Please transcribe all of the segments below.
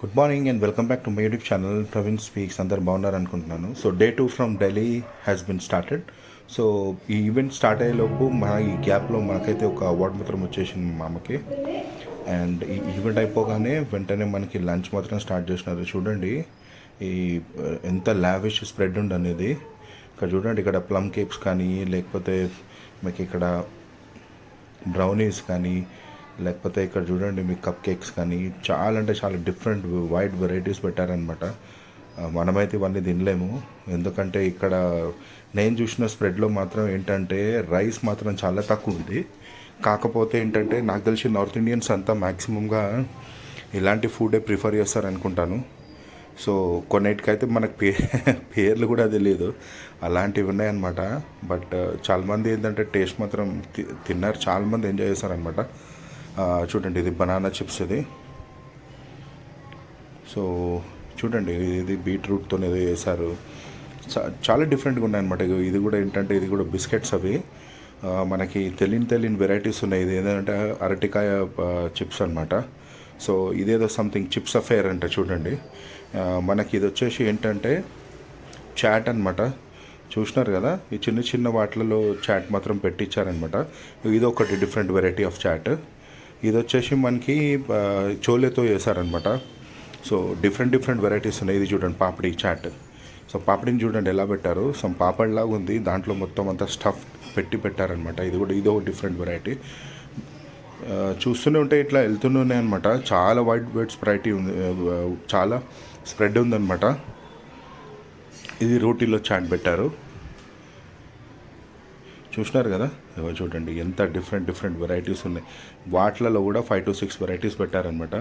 Good morning and welcome back to my YouTube channel Praveen speaks. అందరు బాగున్నారు అనుకుంటున్నాను. So day 2 from Delhi has been started. So ఈ event start అయ్యేలోపు ఈ గ్యాప్లో మనకైతే ఒక అవార్డు మాత్రం వచ్చేసింది మా అమ్మకి. అండ్ ఈ ఈవెంట్ అయిపోగానే వెంటనే మనకి లంచ్ మాత్రం స్టార్ట్ చేసినారు. చూడండి ఈ ఎంత లావిష్ స్ప్రెడ్ ఉంది అనేది. ఇక్కడ చూడండి, ఇక్కడ ప్లమ్ కేక్స్ కానీ, లేకపోతే మీకు ఇక్కడ బ్రౌనీస్ కానీ, లేకపోతే ఇక్కడ చూడండి మీకు కప్ కేక్స్ కానీ, చాలా అంటే చాలా డిఫరెంట్ వైడ్ వెరైటీస్ పెట్టారనమాట. మనమైతే ఇవన్నీ తినలేము, ఎందుకంటే ఇక్కడ నేను చూసిన స్ప్రెడ్లో మాత్రం ఏంటంటే రైస్ మాత్రం చాలా తక్కువ ఉంది. కాకపోతే ఏంటంటే నాకు తెలిసి నార్త్ ఇండియన్స్ అంతా మ్యాక్సిమంగా ఇలాంటి ఫుడే ప్రిఫర్ చేస్తారనుకుంటాను. సో కొన్నిటికైతే మనకు పేర్లు కూడా తెలియదు, అలాంటివి ఉన్నాయన్నమాట. బట్ చాలామంది ఏంటంటే టేస్ట్ మాత్రం తిన్నారు, చాలామంది ఎంజాయ్ చేస్తారనమాట. చూడండి, ఇది బనానా చిప్స్. ఇది సో చూడండి, ఇది బీట్రూట్తో ఏదో వేశారు. చాలా డిఫరెంట్గా ఉన్నాయన్నమాట. ఇది కూడా ఏంటంటే ఇది కూడా బిస్కెట్స్. అవి మనకి తెలియని వెరైటీస్ ఉన్నాయి. ఇది ఏంటంటే అరటికాయ చిప్స్ అనమాట. సో ఇదేదో సంథింగ్ చిప్స్ అఫేర్ అంటే చూడండి. మనకి ఇది వచ్చేసి ఏంటంటే చాట్ అనమాట. చూసినారు కదా, ఈ చిన్న చిన్న వాటిలలో చాట్ మాత్రం పెట్టించారనమాట. ఇది ఒకటి డిఫరెంట్ వెరైటీ ఆఫ్ చాట్. ఇది వచ్చేసి మనకి చోలేతో చేశారనమాట. సో డిఫరెంట్ వెరైటీస్ ఉన్నాయి. ఇది చూడండి పాపడి చాట్. సో పాపడిని చూడండి ఎలా పెట్టారు, సమ్ పాపడిలాగా ఉంది, దాంట్లో మొత్తం అంతా స్టఫ్ పెట్టారనమాట. ఇది ఒక డిఫరెంట్ వెరైటీ. చూస్తూనే ఉంటే ఇట్లా వెళ్తూనే ఉన్నాయి అనమాట. చాలా వైడ్ వెరైటీ ఉంది, చాలా స్ప్రెడ్ ఉందన్నమాట. ఇది రోటీలో చాట్ పెట్టారు, చూసినారు కదా. చూడండి ఎంత డిఫరెంట్ వెరైటీస్ ఉన్నాయి. వాటిలలో కూడా 5 to 6 వెరైటీస్ పెట్టారనమాట.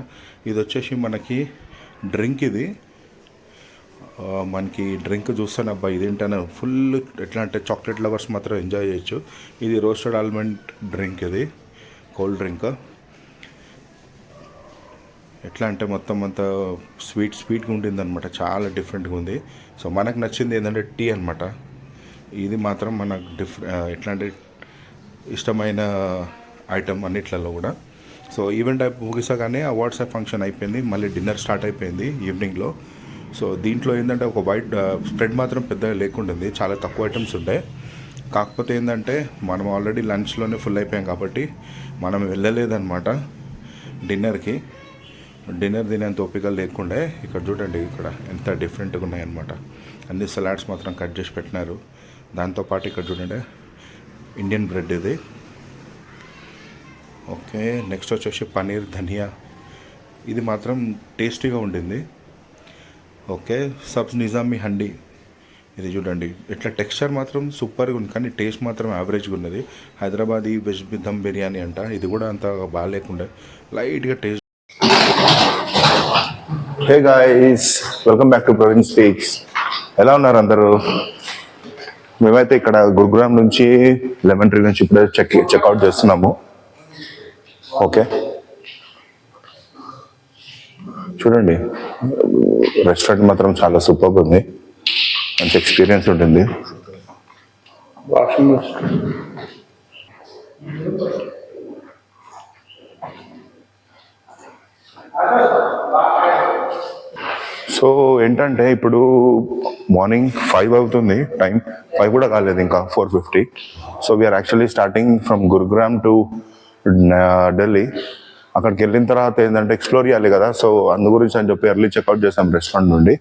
ఇది వచ్చేసి మనకి డ్రింక్. ఇది మనకి డ్రింక్ చూస్తాను అబ్బా, ఇదేంటనే ఫుల్ ఎట్లా అంటే చాక్లెట్ లవర్స్ మాత్రం ఎంజాయ్ చేయొచ్చు. ఇది రోస్టెడ్ ఆల్మండ్ డ్రింక్, ఇది కోల్డ్ డ్రింక్. ఎట్లా అంటే మొత్తం అంతా స్వీట్గా ఉండిందనమాట, చాలా డిఫరెంట్గా ఉంది. సో మనకు నచ్చింది ఏంటంటే టీ అనమాట. ఇది మాత్రం మనకు ఎట్లా అంటే ఇష్టమైన ఐటమ్ అన్నిట్లలో కూడా. సో ఈవెంట్ ముగిసగానే అవార్డ్స్ ఫంక్షన్ అయిపోయింది, మళ్ళీ డిన్నర్ స్టార్ట్ అయిపోయింది ఈవినింగ్లో. సో దీంట్లో ఏంటంటే ఒక వైడ్ స్ప్రెడ్ మాత్రం పెద్దగా లేకుండింది, చాలా తక్కువ ఐటమ్స్ ఉంటాయి. కాకపోతే ఏంటంటే మనం ఆల్రెడీ లంచ్లోనే ఫుల్ అయిపోయాం కాబట్టి మనం వెళ్ళలేదన్నమాట డిన్నర్కి. డిన్నర్ తినేంత ఓపిక లేకుండే. ఇక్కడ చూడండి, ఇక్కడ ఎంత డిఫరెంట్గా ఉన్నాయన్నమాట. అన్ని సలాడ్స్ మాత్రం కట్ చేసి పెట్టినారు. దాంతోపాటు ఇక్కడ చూడండి ఇండియన్ బ్రెడ్ ఇది. ఓకే, నెక్స్ట్ వచ్చేసి పనీర్ ధనియా. ఇది మాత్రం టేస్టీగా ఉండింది. Okay, subs Nizami handi. ఇది చూడండి, ఇట్లా టెక్స్చర్ మాత్రం సూపర్గా ఉంది, కానీ టేస్ట్ మాత్రం యావరేజ్గా ఉన్నది. హైదరాబాదీ వెజ్ దమ్ బిర్యానీ అంట, ఇది కూడా అంత బాగాలేకుండే, లైట్గా taste. Hey guys, welcome back to Praveen speaks. ఎలా ఉన్నారు అందరూ? మేమైతే ఇక్కడ గురుగ్రామ్ నుంచి లెమన్ ట్రీ నుంచి ఇప్పుడే చెక్అవుట్ చేస్తున్నాము. ఓకే, చూడండి రెస్టారెంట్ మాత్రం చాలా సూపర్గా ఉంది, మంచి ఎక్స్పీరియన్స్ ఉంటుంది. సో ఏంటంటే ఇప్పుడు మార్నింగ్ 5 అవుతుంది, టైం 5 కూడా కాలేదు, ఇంకా 4:50. So we are actually starting from Gurugram to Delhi. అక్కడికి వెళ్ళిన తర్వాత ఏంటంటే ఎక్స్ప్లోర్ చేయాలి కదా. సో అందు గురించి అని చెప్పి ఎర్లీ చెక్అవుట్ చేసాం రెస్టారెంట్ నుండి.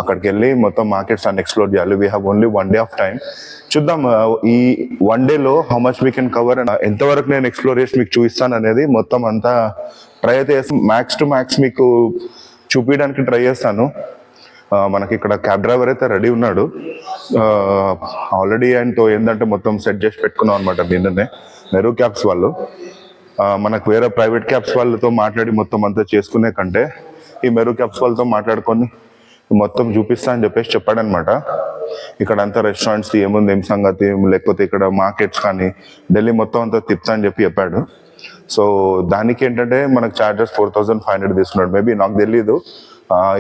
అక్కడికి వెళ్ళి మొత్తం మార్కెట్స్ అన్ని ఎక్స్ప్లోర్ చేయాలి. We have only 1 day of time. చూద్దాం ఈ 1 dayలో how much we can cover, ఎంతవరకు నేను ఎక్స్ప్లోర్ చేసి మీకు చూపిస్తాను అనేది మొత్తం అంతా ట్రై అయితే మ్యాక్స్ టు మ్యాక్స్ మీకు చూపించడానికి ట్రై చేస్తాను. మనకి ఇక్కడ క్యాబ్ డ్రైవర్ అయితే రెడీ ఉన్నాడు. ఆల్రెడీ ఆయనతో ఏంటంటే మొత్తం సెట్ చేసి పెట్టుకున్నాం అనమాట. నిన్ననే మెరూ క్యాబ్స్ వాళ్ళు మనకు వేరే ప్రైవేట్ క్యాబ్స్ వాళ్ళతో మాట్లాడి మొత్తం అంతా చేసుకునే కంటే ఈ మెరూ క్యాబ్స్ వాళ్ళతో మాట్లాడుకొని మొత్తం చూపిస్తా అని చెప్పేసి చెప్పాడనమాట. ఇక్కడ అంతా రెస్టారెంట్స్ ఏముంది, ఏం సంగతి, లేకపోతే ఇక్కడ మార్కెట్స్ కానీ ఢిల్లీ మొత్తం అంతా తిప్పుతా అని చెప్పాడు. సో దానికి ఏంటంటే మనకు చార్జెస్ 4,500 తీసుకున్నాడు. మేబీ నాకు తెలియదు,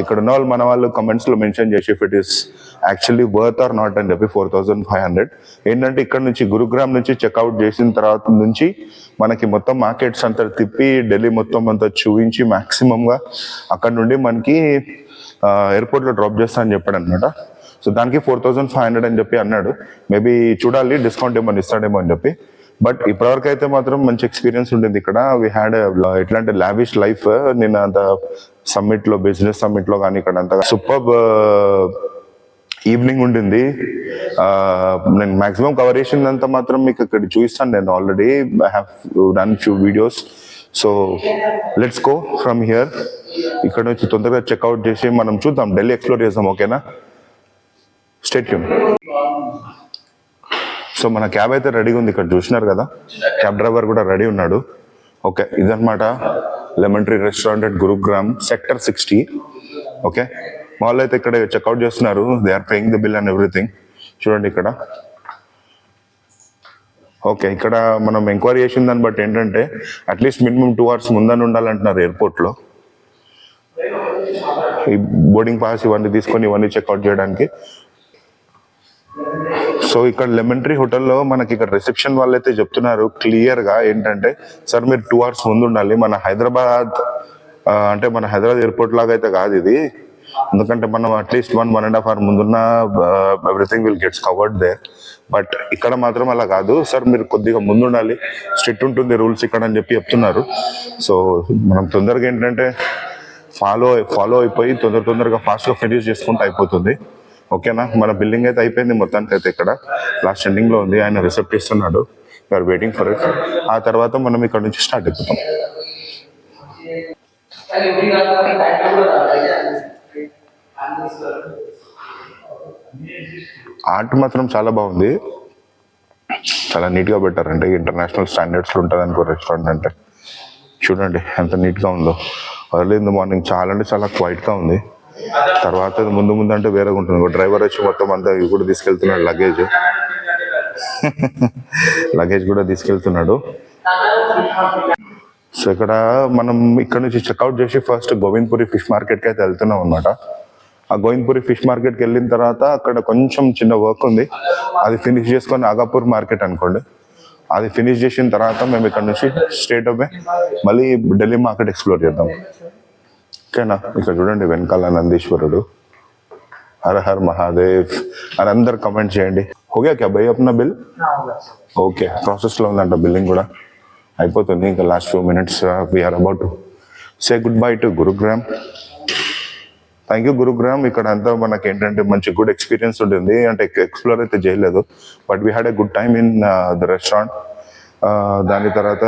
ఇక్కడ ఉన్న వాళ్ళు మన వాళ్ళు కమెంట్స్లో మెన్షన్ చేసి if it is actually worth or not అని చెప్పి 4,500. ఏంటంటే ఇక్కడ నుంచి గురుగ్రామ్ నుంచి చెక్అవుట్ చేసిన తర్వాత నుంచి మనకి మొత్తం మార్కెట్స్ అంతా తిప్పి ఢిల్లీ మొత్తం అంతా చూపించి మ్యాక్సిమంగా అక్కడ నుండి మనకి ఎయిర్పోర్ట్లో డ్రాప్ చేస్తా అని చెప్పాడు అనమాట. సో దానికి 4,500 అని చెప్పి అన్నాడు. మేబీ చూడాలి డిస్కౌంట్ ఏమని ఇస్తాడేమో అని చెప్పి. బట్ ఇప్పటివరకు అయితే మాత్రం మంచి ఎక్స్పీరియన్స్ ఉంటుంది ఇక్కడ. వీ హ్యాడ్ ఎట్లా అంటే లావిష్ లైఫ్. నేను అంత సమ్మిట్లో, బిజినెస్ సమ్మిట్లో కానీ ఇక్కడ అంత సూపర్ ఈవినింగ్ ఉండింది. నేను మాక్సిమం కవర్ చేసిందంతా మాత్రం మీకు ఇక్కడ చూపిస్తాను. నేను already I have done few videos. So let's go from here. ఇక్కడ నుంచి తొందరగా చెక్అవుట్ చేసి మనం చూద్దాం, ఢిల్లీ ఎక్స్ప్లోర్ చేద్దాం. ఓకేనా? Stay tune. సో మన క్యాబ్ అయితే రెడీగా ఉంది, ఇక్కడ చూసినారు కదా. క్యాబ్ డ్రైవర్ కూడా రెడీ ఉన్నాడు. ఓకే, ఇదనమాట lemon tree restaurant at Gurugram, sector 60. Okay, వాళ్ళు అయితే ఇక్కడ చెక్అవుట్ చేస్తున్నారు. They are paying the bill and everything. చూడండి ఇక్కడ. ఓకే, ఇక్కడ మనం ఎంక్వైరీ చేసిన దాన్ని బట్టి ఏంటంటే అట్లీస్ట్ మినిమం 2 hours ముందని ఉండాలంటున్నారు ఎయిర్పోర్ట్లో. ఈ బోర్డింగ్ పాస్ ఇవన్నీ తీసుకొని ఇవన్నీ చెక్అవుట్ చేయడానికి. సో ఇక్కడ లెమన్ ట్రీ హోటల్లో మనకి ఇక్కడ రిసెప్షన్ వాళ్ళు అయితే చెప్తున్నారు క్లియర్గా ఏంటంటే, సార్ మీరు 2 hours ముందు ఉండాలి. మన హైదరాబాద్ అంటే మన హైదరాబాద్ ఎయిర్పోర్ట్ లాగా అయితే కాదు ఇది. ఎందుకంటే మనం అట్లీస్ట్ 1.5 hour ముందున్న everything will gets covered there. But ఇక్కడ మాత్రం అలా కాదు, సార్ మీరు కొద్దిగా ముందు ఉండాలి, స్ట్రిక్ట్ ఉంటుంది రూల్స్ ఇక్కడ అని చెప్పి చెప్తున్నారు. సో మనం తొందరగా ఏంటంటే ఫాలో అయిపోయి తొందరగా ఫాస్ట్గా ఫినిష్ చేసుకుంటూ అయిపోతుంది. ఓకేనా? మన బిల్డింగ్ అయితే అయిపోయింది మొత్తానికి. అయితే ఇక్కడ లాస్ట్ ఎండింగ్లో ఉంది. ఆయన రిసెప్ట్ ఇస్తున్నాడు. You are waiting for it. ఆ తర్వాత మనం ఇక్కడ నుంచి స్టార్ట్ అయిపోతాం. ఆర్ట్ మాత్రం చాలా బాగుంది, చాలా నీట్గా పెట్టారంటే. ఇంటర్నేషనల్ స్టాండర్డ్స్లో ఉంటుంది అనుకో రెస్టారెంట్ అంటే. చూడండి ఎంత నీట్గా ఉందో. ఎర్లీ ఇన్ ద మార్నింగ్ చాలా అంటే చాలా క్వైట్గా ఉంది. తర్వాత ముందు అంటే వేరేగా ఉంటుంది. డ్రైవర్ వచ్చి మొత్తం అంతా ఇవి కూడా తీసుకెళ్తున్నాడు, లగేజ్ కూడా తీసుకెళ్తున్నాడు. సో ఇక్కడ మనం ఇక్కడ నుంచి చెక్అవుట్ చేసి ఫస్ట్ గోవింద్పురి ఫిష్ మార్కెట్కి అయితే వెళ్తున్నాం అనమాట. ఆ గోవింద్పురి ఫిష్ మార్కెట్కి వెళ్ళిన తర్వాత అక్కడ కొంచెం చిన్న వర్క్ ఉంది, అది ఫినిష్ చేసుకొని ఆగాపూర్ మార్కెట్ అనుకోండి. అది ఫినిష్ చేసిన తర్వాత మేము ఇక్కడ నుంచి స్ట్రేట్ అవే మళ్ళీ ఢిల్లీ మార్కెట్ ఎక్స్ప్లోర్ చేద్దాం. ఓకేనా? ఇక్కడ చూడండి వెనకాల నందీశ్వరుడు. హర హర్ మహాదేవ్ అని అందరు కమెంట్ చేయండి. ఓకే క్యా భయ్ అప్నా బిల్? ఓకే, ప్రాసెస్లో ఉందంట బిల్లింగ్ కూడా. అయిపోతుంది ఇంకా last few minutes. We are about to say good bye to Gurugram. Thank you Gurugram. ఇక్కడ అంతా మనకి ఏంటంటే మంచి గుడ్ ఎక్స్పీరియన్స్ ఉంటుంది. అంటే ఎక్స్ప్లోర్ అయితే చేయలేదు, but we had a good time in the restaurant. దాని తర్వాత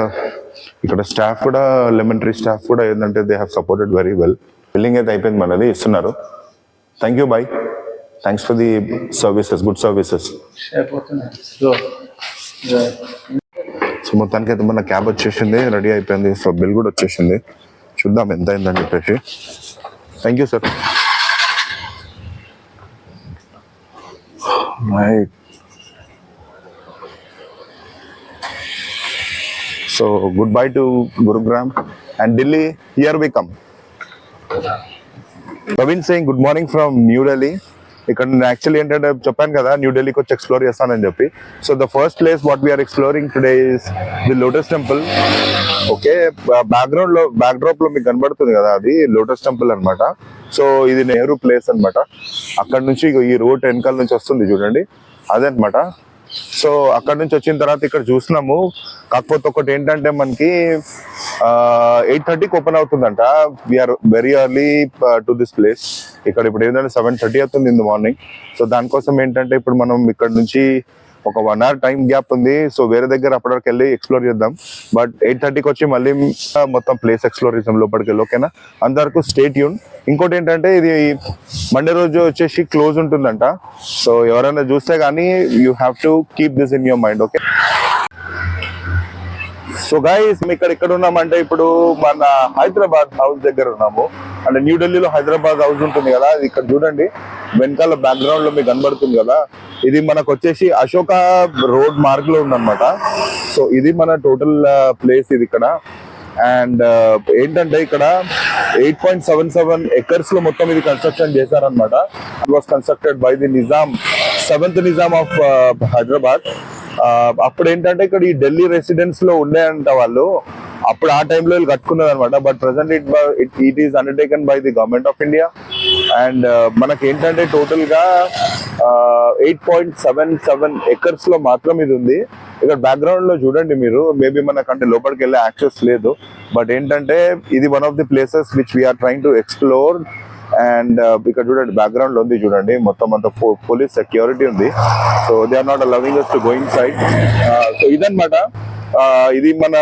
ఇక్కడ స్టాఫ్ కూడా, లెమన్ ట్రీ స్టాఫ్ కూడా ఏంటంటే they have supported very well. Billing అయితే అయిపోయింది, మనది ఇస్తున్నారు. Thank you boy, thanks for the services, good services. So మొత్తానికి అయితే మన క్యాబ్ వచ్చేసింది, రెడీ అయిపోయింది. సో బిల్ కూడా వచ్చేసింది, చూద్దాం ఎంత అయిందని చెప్పేసి. Thank you sir. So goodbye to Gurugram and Delhi. Here we come. Praveen saying good morning from New Delhi. ఇక్కడ యాక్చువల్లీ ఏంటంటే చెప్పాను కదా న్యూ ఢిల్లీకి వచ్చి ఎక్స్ప్లోర్ చేస్తానని చెప్పి. So the first place what we are exploring today is the lotus temple. Okay, backdrop లో మీకు కనబడుతుంది కదా, అది లోటస్ టెంపుల్ అనమాట. సో ఇది నెహ్రూ ప్లేస్ అనమాట. అక్కడ నుంచి ఈ రోడ్ వెనకాల నుంచి వస్తుంది చూడండి, అదే అనమాట. సో అక్కడ నుంచి వచ్చిన తర్వాత ఇక్కడ చూసినాము. కాకపోతే ఒకటి ఏంటంటే మనకి 8:30కి ఓపెన్ అవుతుందంట. We are very early to this place. ఇక్కడ ఇప్పుడు ఏంటంటే 7:30 అవుతుంది ఇన్ ద మార్నింగ్. సో దానికోసం ఏంటంటే ఇప్పుడు మనం ఇక్కడ నుంచి ఒక 1 hour టైం గ్యాప్ ఉంది. సో వేరే దగ్గర అప్పటివరకు వెళ్ళి ఎక్స్ప్లోర్ చేద్దాం. బట్ 8:30కి వచ్చి మళ్ళీ మొత్తం ప్లేస్ ఎక్స్ప్లోర్ చేద్దాం లోపలికి వెళ్ళి. ఓకేనా? అంతవరకు స్టే ట్యూన్. ఇంకోటి ఏంటంటే ఇది మండే రోజు వచ్చేసి క్లోజ్ ఉంటుందంట. సో ఎవరైనా చూస్తే కానీ you have to keep this in your mind. Okay, so guys ఇక్కడ ఉన్నామంటే ఇప్పుడు మన హైదరాబాద్ హౌస్ దగ్గర ఉన్నాము. అంటే న్యూఢిల్లీలో హైదరాబాద్ హౌస్ ఉంటుంది కదా, అది ఇక్కడ చూడండి వెనకాల బ్యాక్గ్రౌండ్ లో మీకు కనబడుతుంది కదా, ఇది మనకు వచ్చేసి అశోక రోడ్ మార్గ్ లో ఉందన్నమాట. సో ఇది మన టోటల్ ప్లేస్ ఇది ఇక్కడ. అండ్ ఏంటంటే ఇక్కడ 8.77 acres లో మొత్తం ఇది కన్స్ట్రక్షన్ చేశారనమాట. It was constructed by the Nizam, 7th Nizam of Hyderabad. అప్పుడు ఏంటంటే ఇక్కడ ఈ ఢిల్లీ రెసిడెన్స్ లో ఉండే అంట వాళ్ళు, అప్పుడు ఆ టైంలో వీళ్ళు కట్టుకున్నది అనమాట. But present it is undertaken by the government of India. And మనకి ఏంటంటే టోటల్ గా 8.77 acres లో మాత్రం ఇది ఉంది. ఇక్కడ బ్యాక్గ్రౌండ్ లో చూడండి మీరు, మేబీ మనకంటే లోపలికి వెళ్ళే యాక్సెస్ లేదు, బట్ ఏంటంటే ఇది one of the places which we are trying to explore. And ఇక్కడ చూడండి బ్యాక్గ్రౌండ్ లో ఉంది చూడండి, మొత్తం అంతా పోలీస్ సెక్యూరిటీ ఉంది. So they are not allowing us to go inside. సో ఇదన్నమాట, ఇది మన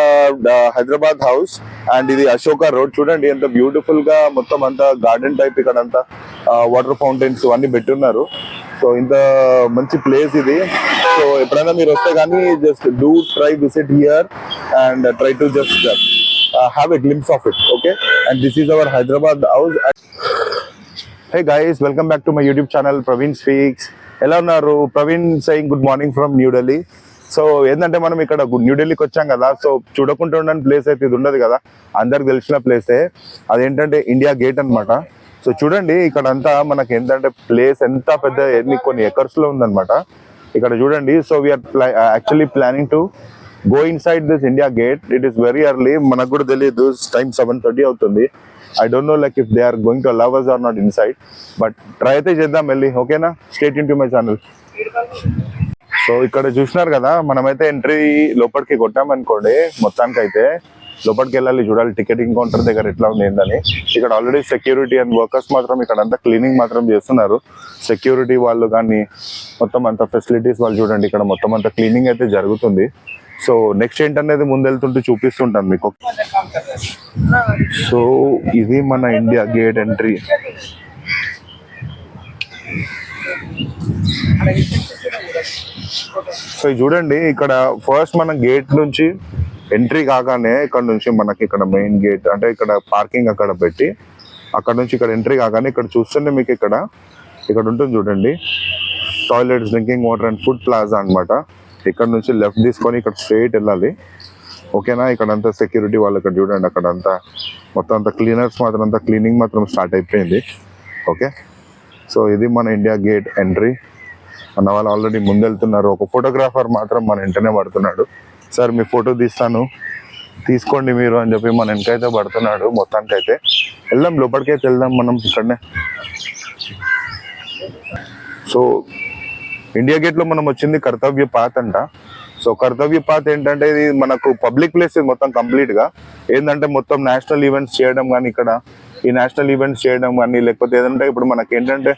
హైదరాబాద్ హౌస్. అండ్ ఇది అశోక రోడ్ చూడండి ఎంత బ్యూటిఫుల్ గా మొత్తం అంతా గార్డెన్ టైప్, ఇక్కడ అంతా వాటర్ ఫౌంటైన్స్ అన్ని పెట్టున్నారు. సో ఇంత మంచి ప్లేస్ ఇది. సో ఎప్పుడైనా మీరు వస్తే కానీ just do try visit here and try to just have a glimpse of it. Okay, and this is our Hyderabad house. Hey guys, welcome back to my YouTube channel Praveen speaks. ఎలా ఉన్నారు? Praveen saying good morning from New Delhi. So ఏంటంటే మనం ఇక్కడ న్యూఢిల్లీకి వచ్చాం కదా, so చూడకుండా ఉండని place అయితే ఇది ఉండదు కదా, అందరికి తెలిసిన ప్లేసే. అదేంటంటే ఇండియా గేట్ అన్నమాట. సో చూడండి ఇక్కడ అంతా మనకి ఏంటంటే ప్లేస్ ఎంత పెద్ద, కొన్ని ఎకర్స్ లో ఉందన్నమాట ఇక్కడ చూడండి. So we are actually planning to go inside this India gate. It is very early, మనకు కూడా తెలియదు, టైం 7:30 అవుతుంది. I don't know like if they are going to allow us or not inside, but try అయితే చేద్దాం వెళ్ళి. ఓకేనా, stay tune to my channel. So ఇక్కడ చూసినారు కదా, మనమైతే ఎంట్రీ లోపలికి కొట్టామనుకోండి, మొత్తానికి అయితే లోపలికి వెళ్ళాలి, చూడాలి టికెటింగ్ కౌంటర్ దగ్గర ఎట్లా ఉంది ఏందని. ఇక్కడ ఆల్రెడీ సెక్యూరిటీ అండ్ వర్కర్స్ మాత్రం ఇక్కడ అంతా క్లీనింగ్ మాత్రం చేస్తున్నారు. సెక్యూరిటీ వాళ్ళు కానీ మొత్తం అంత ఫెసిలిటీస్ వాళ్ళు చూడండి, ఇక్కడ మొత్తం అంతా క్లీనింగ్ అయితే జరుగుతుంది. సో నెక్స్ట్ ఏంటనేది ముందెళ్తుంటూ చూపిస్తుంటాను మీకు. సో ఇది మన ఇండియా గేట్ ఎంట్రీ. సో ఇది చూడండి, ఇక్కడ ఫస్ట్ మన గేట్ నుంచి ఎంట్రీ కాగానే ఇక్కడ నుంచి మనకి ఇక్కడ మెయిన్ గేట్, అంటే ఇక్కడ పార్కింగ్ అక్కడ పెట్టి అక్కడ నుంచి ఇక్కడ ఎంట్రీ కాగానే ఇక్కడ చూస్తుంటే మీకు ఇక్కడ ఉంటుంది చూడండి, toilets, drinking water and food plaza అన్నమాట. ఇక్కడ నుంచి లెఫ్ట్ తీసుకొని ఇక్కడ స్ట్రైట్ వెళ్ళాలి. ఓకేనా, ఇక్కడ అంతా సెక్యూరిటీ వాళ్ళు ఇక్కడ చూడండి, అక్కడ అంతా మొత్తం అంతా క్లీనర్స్ మాత్రం అంతా క్లీనింగ్ మాత్రం స్టార్ట్ అయిపోయింది. ఓకే, సో ఇది మన ఇండియా గేట్ ఎంట్రీ. అన్న వాళ్ళు ఆల్రెడీ ముందెళ్తున్నారు. ఒక ఫోటోగ్రాఫర్ మాత్రం మన వెంటనే పడుతున్నాడు. సార్ మీ ఫోటో తీసుకోండి మీరు అని చెప్పి మన వెనకైతే పడుతున్నాడు. మొత్తానికి అయితే వెళ్దాం, లోపలికైతే వెళ్దాం మనం ఇక్కడనే. సో ఇండియా గేట్ లో మనం వచ్చింది కర్తవ్య పాత్ అంట. సో కర్తవ్య పాత్ ఏంటంటే ఇది మనకు పబ్లిక్ ప్లేస్ మొత్తం కంప్లీట్ గా. ఏంటంటే మొత్తం నేషనల్ ఈవెంట్స్ చేయడం కానీ, ఇక్కడ ఈ నేషనల్ ఈవెంట్స్ చేయడం కానీ, లేకపోతే ఏదంటే ఇప్పుడు మనకి ఏంటంటే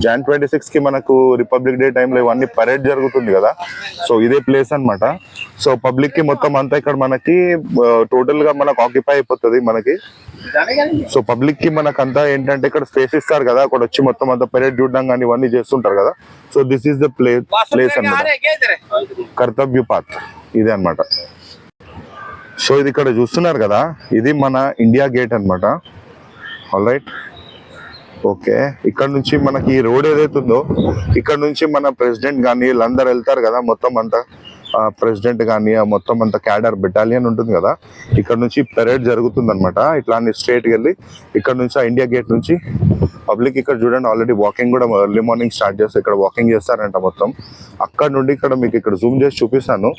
Jan 26 కి మనకు రిపబ్లిక్ డే టైంలో ఇవన్నీ పరేడ్ జరుగుతుంది కదా. సో ఇదే ప్లేస్ అన్నమాట. సో పబ్లిక్ కి మొత్తం అంతా ఇక్కడ మనకి టోటల్ గా మనకు ఆక్యుపై అయిపోతుంది మనకి. సో పబ్లిక్ కి మనకంతా ఏంటంటే ఇక్కడ స్పేస్ ఇస్తారు కదా, అక్కడ వచ్చి మొత్తం అంతా పరేడ్ చూడడం కానీ ఇవన్నీ చేస్తుంటారు కదా. So this is the place అన్నమాట, కర్తవ్య పాత్ ఇదే అన్నమాట. సో ఇది ఇక్కడ చూస్తున్నారు కదా, ఇది మన ఇండియా గేట్ అన్నమాట. All right, okay. ఇక్కడ నుంచి మనకి ఈ రోడ్ ఏదైతే ఉందో, ఇక్కడ నుంచి మన ప్రెసిడెంట్ కానీ వీళ్ళందరూ వెళ్తారు కదా, మొత్తం అంతా ప్రెసిడెంట్ కానీ మొత్తం అంతా క్యాడర్ బెటాలియన్ ఉంటుంది కదా, ఇక్కడ నుంచి పెరేడ్ జరుగుతుంది అనమాట. ఇట్లా స్ట్రేట్ వెళ్ళి ఇక్కడ నుంచి ఆ ఇండియా గేట్ నుంచి పబ్లిక్ ఇక్కడ చూడండి ఆల్రెడీ వాకింగ్ కూడా ఎర్లీ మార్నింగ్ స్టార్ట్ చేస్తారు. ఇక్కడ వాకింగ్ చేస్తారంట మొత్తం. అక్కడ నుండి ఇక్కడ మీకు ఇక్కడ జూమ్ చేసి చూపిస్తాను,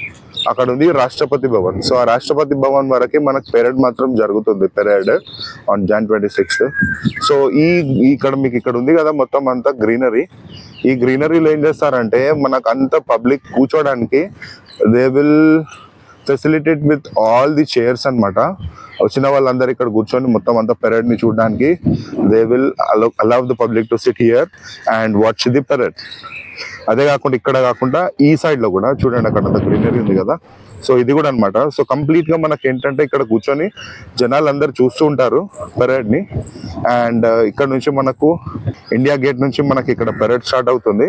అక్కడ ఉంది రాష్ట్రపతి భవన్. సో ఆ రాష్ట్రపతి భవన్ వరకు మనకు పెరేడ్ మాత్రం జరుగుతుంది, పెరేడ్ ఆన్ Jan 26. సో ఇక్కడ మీకు ఇక్కడ ఉంది కదా మొత్తం అంతా గ్రీనరీ. ఈ గ్రీనరీలో ఏం చేస్తారంటే మనకు అంత పబ్లిక్ కూర్చోడానికి they will facilitate with all the chairs అన్నమాట. వచ్చిన వాళ్ళందరూ ఇక్కడ కూర్చొని మొత్తం అంతా పెరేడ్ ని చూడడానికి they will allow the public to SIT here and watch the parade. అదే కాకుండా ఇక్కడ కాకుండా ఈ సైడ్ లో కూడా చూడండి, అక్కడ గ్రీనరీ ఉంది కదా, సో ఇది కూడా అన్నమాట. సో కంప్లీట్ గా మనకి ఏంటంటే ఇక్కడ కూర్చొని జనాలు అందరు చూస్తూ ఉంటారు పెరేడ్ ని. అండ్ ఇక్కడ నుంచి మనకు ఇండియా గేట్ నుంచి మనకి ఇక్కడ పెరేడ్ స్టార్ట్ అవుతుంది.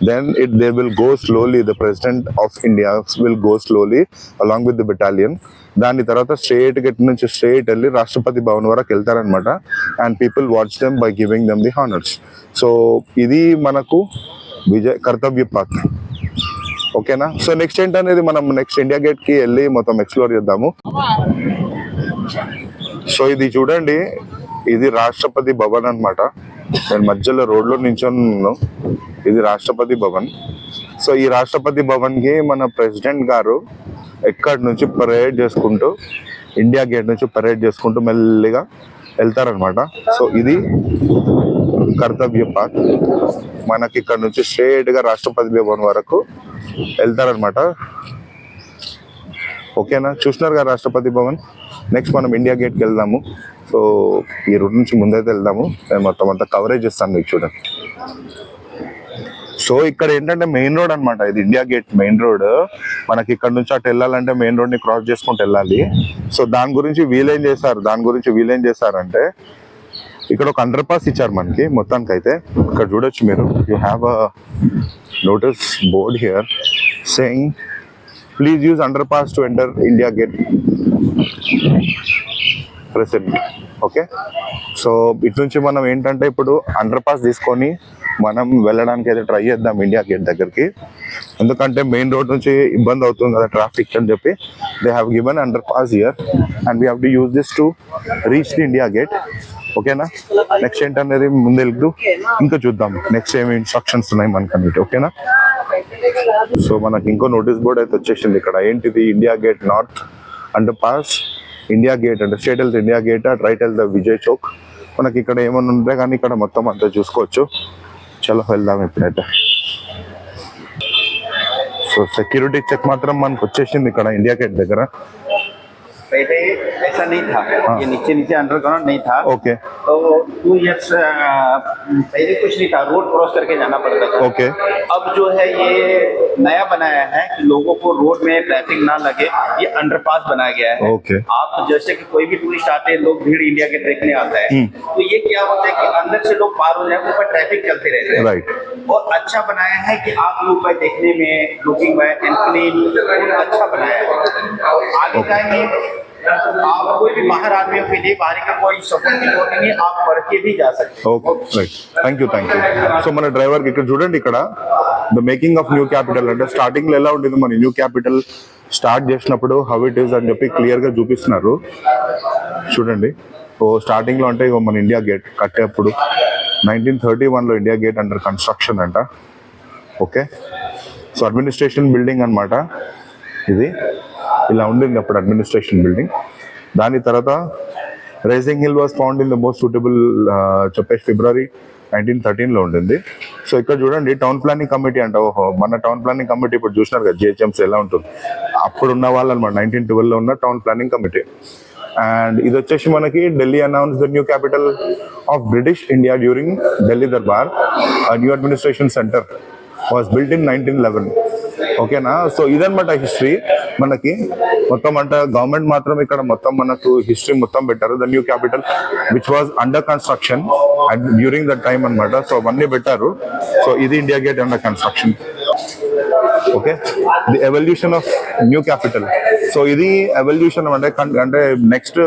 Then they will go slowly, the president of India will go slowly along with the battalion. దాని తర్వాత స్ట్రేట్ గేట్ నుంచి స్ట్రేట్ వెళ్ళి రాష్ట్రపతి భవన్ వరకు వెళ్తారనమాట. And people watch them by giving them the honours. So ఇది మనకు కర్తవ్య పాత్. ఓకేనా? సో నెక్స్ట్ ఏంటనేది మనం నెక్స్ట్ ఇండియా గేట్ కి వెళ్ళి మొత్తం ఎక్స్ప్లోర్ చేద్దాము. సో ఇది చూడండి, ఇది రాష్ట్రపతి భవన్ అన్నమాట. నేను మధ్యలో రోడ్ లో నించున్నాను. ఇది రాష్ట్రపతి భవన్. సో ఈ రాష్ట్రపతి భవన్ కి మన ప్రెసిడెంట్ గారు ఎక్కడి నుంచి పరేడ్ చేసుకుంటూ ఇండియా గేట్ నుంచి పరేడ్ చేసుకుంటూ మెల్లిగా వెళ్తారనమాట. సో ఇది కర్తవ్య పాత్. మనకి ఇక్కడ నుంచి స్ట్రేట్ గా రాష్ట్రపతి భవన్ వరకు వెళ్తారనమాట. ఓకేనా? చూసినారు కదా రాష్ట్రపతి భవన్. నెక్స్ట్ మనం ఇండియా గేట్కి వెళ్దాము. సో ఈ రూట్ నుంచి ముందైతే వెళ్దాము. నేను మొత్తం అంతా కవరేజ్ చేస్తాను మీకు చూడండి. సో ఇక్కడ ఏంటంటే మెయిన్ రోడ్ అన్నమాట. ఇది ఇండియా గేట్ మెయిన్ రోడ్. మనకి ఇక్కడ నుంచి అటు వెళ్ళాలంటే మెయిన్ రోడ్ ని క్రాస్ చేసుకుంటూ వెళ్ళాలి. సో దాని గురించి వీలేం చేశారంటే ఇక్కడ ఒక అండర్ పాస్ ఇచ్చారు మనకి మొత్తానికి అయితే. ఇక్కడ చూడొచ్చు మీరు, you have a notice board here saying please use under pass to enter India gate present. Okay, so ఇటు నుంచి మనం ఏంటంటే ఇప్పుడు అండర్ పాస్ తీసుకొని మనం వెళ్ళడానికి అయితే ట్రై చేద్దాం ఇండియా గేట్ దగ్గరికి. ఎందుకంటే మెయిన్ రోడ్ నుంచి ఇబ్బంది అవుతుంది కదా ట్రాఫిక్ అని చెప్పి they have given under pass here and we have to use this to reach the India gate. ఓకేనా? నెక్స్ట్ ఏంటనేది ముందు వెళ్తూ ఇంకా చూద్దాం నెక్స్ట్ ఏమి ఇన్స్ట్రక్షన్స్ ఉన్నాయి మనకన్నట్టు. ఓకేనా? సో మనకి ఇంకో నోటీస్ బోర్డ్ అయితే వచ్చేసింది ఇక్కడ. ఏంటిది? India gate north under pass. India gate అంటే స్ట్రేట్ వెళ్తే ఇండియా గేట్, రైట్ వెళ్తే విజయ్ చౌక్. మనకి ఇక్కడ ఏమన్నా ఉంటే కానీ ఇక్కడ మొత్తం అంతా చూసుకోవచ్చు. చలో వెళ్దాం ఇప్పుడైతే. సో సెక్యూరిటీ చెక్ మాత్రం మనకు వచ్చేసింది ఇక్కడ ఇండియా గేట్ దగ్గర. पहले ऐसा नहीं था, ये नीचे अंडरग्राउंड नहीं था। ओके। तो 2 इयर्स पहले कुछ नहीं था, रोड क्रॉस करके जाना पड़ता था। ओके। अब जो है ये नया बनाया है कि लोगों को रोड में ट्रैफिक ना लगे, ये अंडरपास बनाया गया है। ओके। आप जैसे कि कोई भी टूरिस्ट आते हैं, लोग भीड़ इंडिया के देखने आता है, तो ये क्या होता है कि अंदर से लोग पार हो जाए, ऊपर ट्रैफिक चलते रहते हैं। राइट। और अच्छा बनाया है कि आप लोग भाई देखने में लुकिंग बाय एंड क्लीन अच्छा बनाया है। आगे जाएंगे आप कोई भी बाहर आदमियों के लिए बाहर का कोई सपोर्ट की जरूरत नहीं है, आप पढ़ के भी जा सकते हैं। Okay, right. Thank you. So మన డ్రైవర్ కి ఇక్కడ చూడండి, ఇక్కడ the making of new capital అంటే స్టార్టింగ్ లో ఎలా ఉండేది మన న్యూ క్యాపిటల్ స్టార్ట్ చేసినప్పుడు హౌ ఇట్ ఈస్ అని చెప్పి క్లియర్ గా చూపిస్తున్నారు. చూడండి, ఓ స్టార్టింగ్ లో అంటే ఇగో మన ఇండియా గేట్ కట్టేప్పుడు 1931 లో ఇండియా గేట్ అండర్ కన్స్ట్రక్షన్ అంట. ఓకే, సో అడ్మినిస్ట్రేషన్ బిల్డింగ్ అన్నమాట ఇది. ఇలా ఉండింది అప్పుడు అడ్మినిస్ట్రేషన్ బిల్డింగ్. దాని తర్వాత rising hill was found in the most suitable చెప్పేసి February 1913 లో ఉండింది. సో ఇక్కడ చూడండి టౌన్ ప్లానింగ్ కమిటీ అంట. ఓహో, మన టౌన్ ప్లానింగ్ కమిటీ ఇప్పుడు చూసినారు కదా జిహెచ్ఎంసీ ఎలా ఉంటుంది, అప్పుడు ఉన్న వాళ్ళు అనమాట. 1912 లో ఉన్న టౌన్ ప్లానింగ్ కమిటీ. అండ్ ఇది వచ్చేసి మనకి Delhi announce the new capital of British India during Delhi Darbar. New administration centre was built in 1911. ఓకేనా? సో ఇదనమాట హిస్టరీ మనకి మొత్తం. అంటే గవర్నమెంట్ మాత్రం ఇక్కడ మొత్తం మనకు హిస్టరీ మొత్తం పెట్టారు. The new capital which was under construction during that time అనమాట. సో అవన్నీ పెట్టారు. సో ఇది India gate under construction. Okay, the evolution of new capital. So ఇది ఎవల్యూషన్ అంటే నెక్స్ట్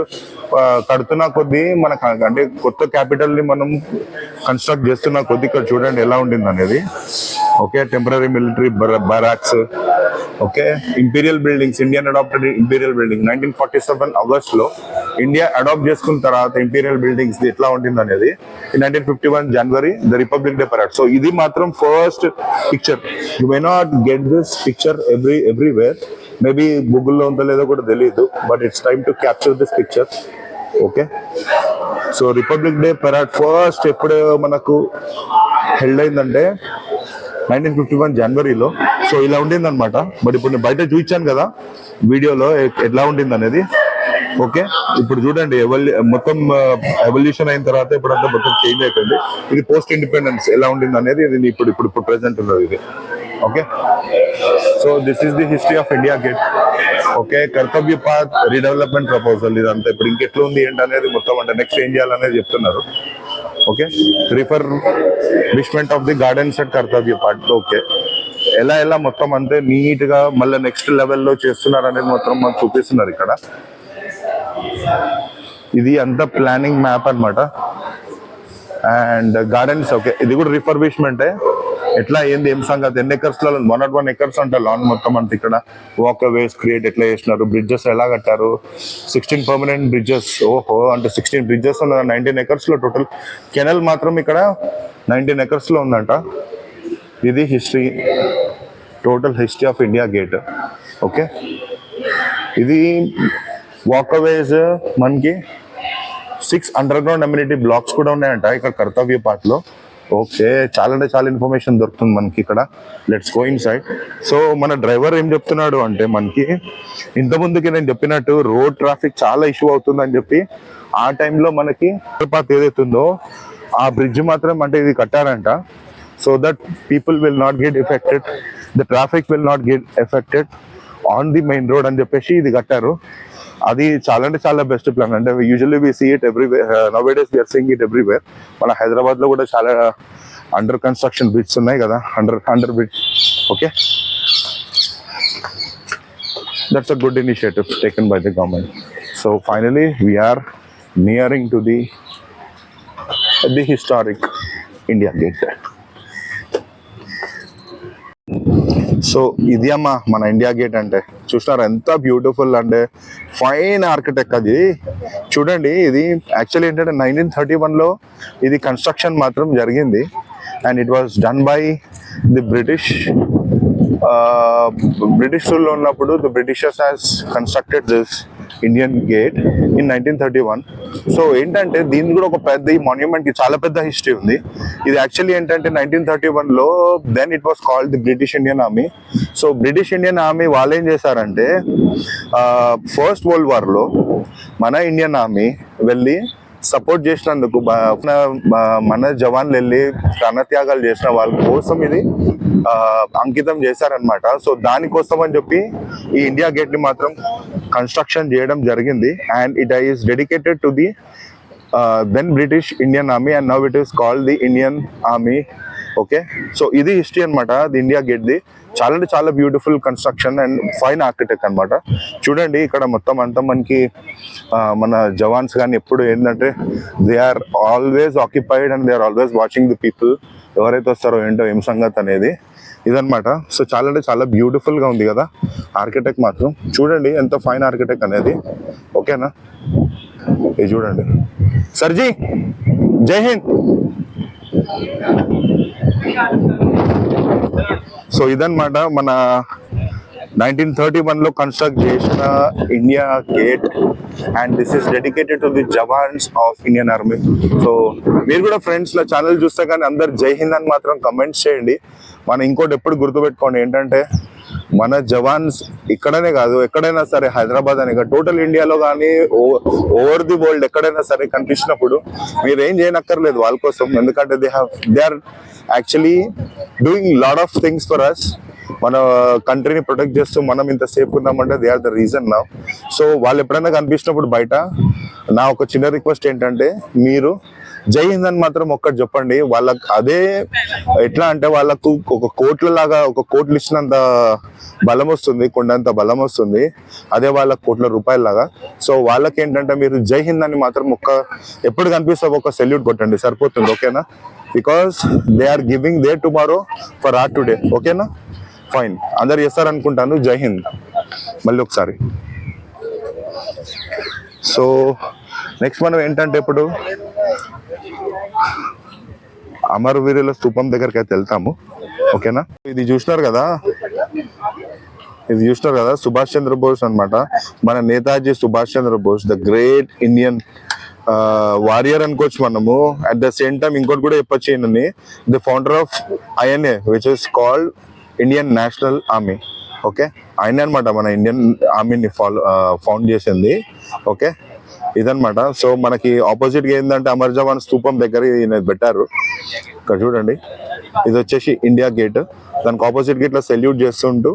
కడుతున్న కొద్దీ మనకు అంటే కొత్త క్యాపిటల్ ని మనం కన్స్ట్రక్ట్ చేస్తున్న కొద్దీ ఇక్కడ చూడండి ఎలా ఉండింది అనేది. Okay, temporary military barracks. Okay, imperial buildings, Indian adopted imperial building 1947 August లో ఇండియా అడాప్ట్ చేసుకున్న తర్వాత ఇంపీరియల్ బిల్డింగ్స్ ఎట్లా ఉంటుంది అనేది 1951 జనవరి the republic day parade. So ఇది మాత్రం first picture. You may not get this picture everywhere. Maybe గూగుల్లో ఉందో లేదో కూడా తెలియదు, but it's time to capture this picture. Okay, so republic day parade first ఎప్పుడు మనకు హెల్డ్ అయిందంటే 1951 జనవరిలో. సో ఇలా ఉండింది అనమాట. బట్ ఇప్పుడు నేను బయట చూపించాను కదా వీడియోలో ఎట్లా ఉండింది అనేది. ఓకే, ఇప్పుడు చూడండి మొత్తం ఎవల్యూషన్ అయిన తర్వాత ఇప్పుడంతా మొత్తం చేంజ్ అయిపోయింది. ఇది పోస్ట్ ఇండిపెండెన్స్ ఎలా ఉండింది అనేది ఇది ఇప్పుడు ప్రెసెంట్ ఉన్నది ఇది. Okay, so this is the history of India gate. Okay, కర్తవ్య పాత్ రీడెవలప్మెంట్ ప్రపోజల్ ఇదంతా. ఇప్పుడు ఇంకెట్లా ఉంది ఏంటి అనేది మొత్తం అంటే నెక్స్ట్ ఏం చేయాలనేది చెప్తున్నారు. Okay, refurbishment of the gardens at Kartavya Path. Okay, ఎలా మొత్తం అంతే నీట్ గా మళ్ళీ నెక్స్ట్ లెవెల్లో చేస్తున్నారు అనేది మొత్తం మనకు చూపిస్తున్నారు ఇక్కడ. ఇది అంతా ప్లానింగ్ మ్యాప్ అన్నమాట. అండ్ గార్డెన్స్ ఓకే, ఇది కూడా రిఫర్బిష్మెంటే. ఎట్లా ఏంది ఏం సంగతి, ఎన్ని ఎకర్స్ లో 101 acres అంట లాన్ మొత్తం అంతా. ఇక్కడ వాక్ వేస్ క్రియేట్ ఎట్లా చేసినారు, బ్రిడ్జెస్ ఎలా కట్టారు, 16 పర్మనెంట్ బ్రిడ్జెస్. ఓహో, అంటే 16 బ్రిడ్జెస్ ఉన్న 19 acres లో టోటల్. కెనల్ మాత్రం ఇక్కడ 19 acres లో ఉందంట. ఇది history, total history of India gate. Okay, ఇది వాక్అవేస్ మనకి 6 అండర్గ్రౌండ్ అమ్యూనిటీ బ్లాక్స్ కూడా ఉన్నాయంట ఇక్కడ కర్తవ్య పాత్ లో. ఓకే, చాలా అంటే చాలా ఇన్ఫర్మేషన్ దొరుకుతుంది మనకి ఇక్కడ. Let's go in side. So మన డ్రైవర్ ఏం చెప్తున్నాడు అంటే మనకి ఇంతకుముందుకి నేను చెప్పినట్టు రోడ్ ట్రాఫిక్ చాలా ఇష్యూ అవుతుందని చెప్పి ఆ టైంలో మనకి పాత్ ఏదైతుందో ఆ బ్రిడ్జ్ మాత్రం అంటే ఇది కట్టారంట. So that people will not get affected, the traffic will not get affected on the main road అని చెప్పేసి ఇది కట్టారు. అది చాలా అంటే చాలా బెస్ట్ ప్లాన్. అంటే usually we see it everywhere, now days we are seeing it everywhere. మన హైదరాబాద్ లో కూడా చాలా అండర్ కన్స్ట్రక్షన్ బ్రిడ్జ్ ఉన్నాయి కదా, under bridge. Okay, that's a good initiative taken by the government. So finally we are nearing to the historic India gate. So ఇది అమ్మా మన India gate అంటే. చూసినారు ఎంత బ్యూటిఫుల్ అంటే ఫైన్ ఆర్కిటెక్ట్ అది. చూడండి, ఇది యాక్చువల్లీ ఏంటంటే 1931 లో ఇది కన్స్ట్రక్షన్ మాత్రం జరిగింది. And it was done by the British rule ఉన్నప్పుడు the Britishers has constructed this Indian gate in 1931. So ఏంటంటే దీనికి కూడా ఒక పెద్ద మాన్యుమెంట్ కి చాలా పెద్ద హిస్టరీ ఉంది. ఇది యాక్చువల్లీ ఏంటంటే 1931 లో then it was called the British Indian Army. So British Indian Army వాళ్ళు ఏం చేశారంటే ఫస్ట్ వరల్డ్ వార్ లో మన ఇండియన్ ఆర్మీ వెళ్ళి సపోర్ట్ చేసినందుకు మన జవాన్లు వెళ్ళి ప్రాణత్యాగాలు చేసిన వాళ్ళ కోసం ఇది అంకితం చేశారనమాట. సో దానికోసం అని చెప్పి ఈ ఇండియా గేట్ ని మాత్రం కన్స్ట్రక్షన్ చేయడం జరిగింది. And it is dedicated to the then British Indian Army and now it is called the Indian Army. Okay, so ఇది హిస్టరీ అనమాట ది ఇండియా గేట్ ది. చాలా అంటే చాలా beautiful construction and fine architect అనమాట. చూడండి ఇక్కడ మొత్తం అంతా మనకి మన జవాన్స్ కానీ ఎప్పుడు ఏంటంటే they are always occupied and they are always watching the people. ఎవరైతే వస్తారో ఏంటో ఏం సంగతి అనేది ఇదనమాట. సో చాలా అంటే చాలా బ్యూటిఫుల్ గా ఉంది కదా ఆర్కిటెక్ట్ మాత్రం. చూడండి ఎంత ఫైన్ ఆర్కిటెక్ట్ అనేది. ఓకేనా, ఇది చూడండి. సర్జీ జై హింద్. సో ఇదన్నమాట మన 1931 లో కన్స్ట్రక్ట్ చేసిన India gate. And this is dedicated to the jawans of Indian Army. So మీరు కూడా ఫ్రెండ్స్ నా ఛానల్ చూస్తే కానీ అందరు జై హింద్ అని మాత్రం కమెంట్స్ చేయండి. మనం ఇంకోటి ఎప్పుడు గుర్తుపెట్టుకోండి ఏంటంటే మన జవాన్స్ ఇక్కడనే కాదు ఎక్కడైనా సరే, హైదరాబాద్ అని టోటల్ ఇండియాలో కానీ ఓవర్ ది వరల్డ్ ఎక్కడైనా సరే కనిపించినప్పుడు మీరు ఏం చేయనక్కర్లేదు వాళ్ళ కోసం. ఎందుకంటే they are actually doing lot of things for us. మన కంట్రీని ప్రొటెక్ట్ చేస్తూ మనం ఇంత సేఫ్ ఉన్నామంటే they are the reason now. So వాళ్ళు ఎప్పుడైనా కనిపించినప్పుడు బయట నా ఒక చిన్న రిక్వెస్ట్ ఏంటంటే మీరు జై హింద్ అని మాత్రం ఒక్కటి చెప్పండి వాళ్ళకి. అదే ఎట్లా అంటే వాళ్ళకు ఒక కోట్లు ఇచ్చినంత బలం వస్తుంది, కొండంత బలం వస్తుంది. అదే వాళ్ళ కోట్ల రూపాయల లాగా. సో వాళ్ళకి ఏంటంటే మీరు జై హింద్ అని మాత్రం ఎప్పుడు కనిపిస్తే ఒక సెల్యూట్ కొట్టండి సరిపోతుంది. ఓకేనా, because they are giving their tomorrow for our today. ఓకేనా, ఫైన్, అందరు చేస్తారనుకుంటాను. జై హింద్ మళ్ళీ ఒకసారి. సో నెక్స్ట్ మనం ఏంటంటే ఇప్పుడు అమరవీరుల స్తూపం దగ్గరికి అయితే వెళ్తాము. ఓకేనా, ఇది చూసినారు కదా సుభాష్ చంద్రబోస్ అన్నమాట. మన Netaji Subhash Chandrabose the great Indian warrior అనుకోవచ్చు మనము. అట్ ద సేమ్ టైం ఇంకోటి కూడా చెప్పొచ్చు, ఈయనని the founder of INA which is called Indian national army. Okay, ఆయన అనమాట మన ఇండియన్ ఆర్మీని ఫౌండ్ చేసింది. ఓకే, ఇదనమాట. సో మనకి ఆపోజిట్ గా ఏంటంటే అమర్ జవాన్ స్తూపం దగ్గర ఈయన పెట్టారు. ఇక్కడ చూడండి, ఇది వచ్చేసి ఇండియా గేట్. దానికి ఆపోజిట్ గా ఇట్లా సెల్యూట్ చేస్తుంటూ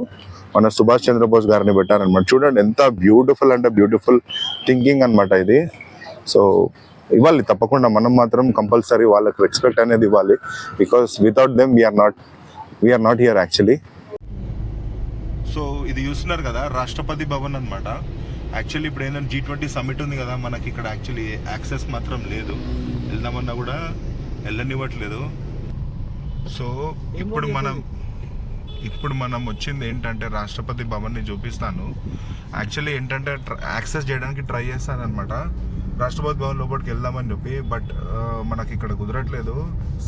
మన సుభాష్ చంద్రబోస్ గారిని పెట్టారనమాట. చూడండి ఎంత బ్యూటిఫుల్ అంటే బ్యూటిఫుల్ థింకింగ్ అనమాట ఇది. సో ఇవ్వాలి తప్పకుండా, మనం మాత్రం కంపల్సరీ వాళ్ళకి రెస్పెక్ట్ అనేది ఇవ్వాలి. Because without them we are not here actually. So ఇది చూస్తున్నారు కదా రాష్ట్రపతి భవన్ అనమాట. యాక్చువల్లీ ఇప్పుడు ఏంటంటే G20 సమ్మిట్ ఉంది కదా, మనకి ఇక్కడ యాక్చువల్లీ యాక్సెస్ మాత్రం లేదు, వెళ్దామన్నా కూడా వెళ్ళనివ్వట్లేదు. సో ఇప్పుడు మనం వచ్చింది ఏంటంటే రాష్ట్రపతి భవన్ని చూపిస్తాను. యాక్చువల్లీ ఏంటంటే యాక్సెస్ చేయడానికి ట్రై చేస్తాను అనమాట రాష్ట్రపతి భవన్ లోపలికి వెళ్దామని చెప్పి. బట్ మనకి ఇక్కడ కుదరట్లేదు,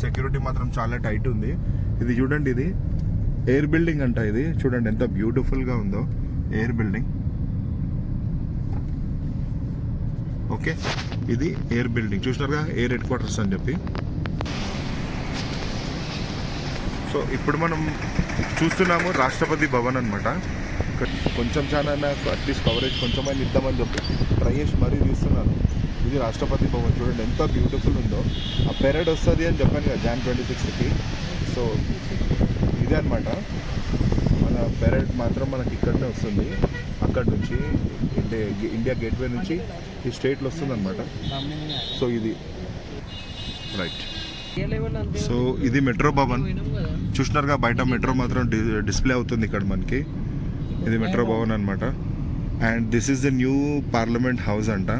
సెక్యూరిటీ మాత్రం చాలా టైట్ ఉంది. ఇది చూడండి, ఇది ఎయిర్ బిల్డింగ్ అంట. ఇది చూడండి ఎంత బ్యూటిఫుల్గా ఉందో ఎయిర్ బిల్డింగ్. ఓకే, ఇది ఎయిర్ బిల్డింగ్ చూసినారుగా, ఎయిర్ హెడ్ క్వార్టర్స్ అని చెప్పి. సో ఇప్పుడు మనం చూస్తున్నాము రాష్ట్రపతి భవన్ అనమాట. కొంచెం చాలా నాకు అట్లీస్ట్ కవరేజ్ కొంచెమైనా ఇద్దామని చెప్పి ట్రై చేసి మరీ తీస్తున్నాను. ఇది రాష్ట్రపతి భవన్ చూడండి ఎంత బ్యూటిఫుల్ ఉందో. ఆ పెరేడ్ వస్తుంది అని చెప్పాను కదా Jan 26కి. సో ఇదే అనమాట మన పెరేడ్ మాత్రం మనకి ఇక్కడనే వస్తుంది. అక్కడ నుంచి ఇండియా గేట్వే నుంచి ఈ స్టేట్లో వస్తుంది అనమాట. సో ఇది రైట్. సో ఇది మెట్రో భవన్ చూసినారుగా, బయట మెట్రో మాత్రం డిస్ప్లే అవుతుంది ఇక్కడ మనకి. ఇది మెట్రో భవన్ అనమాట. And this is the new parliament house అంట.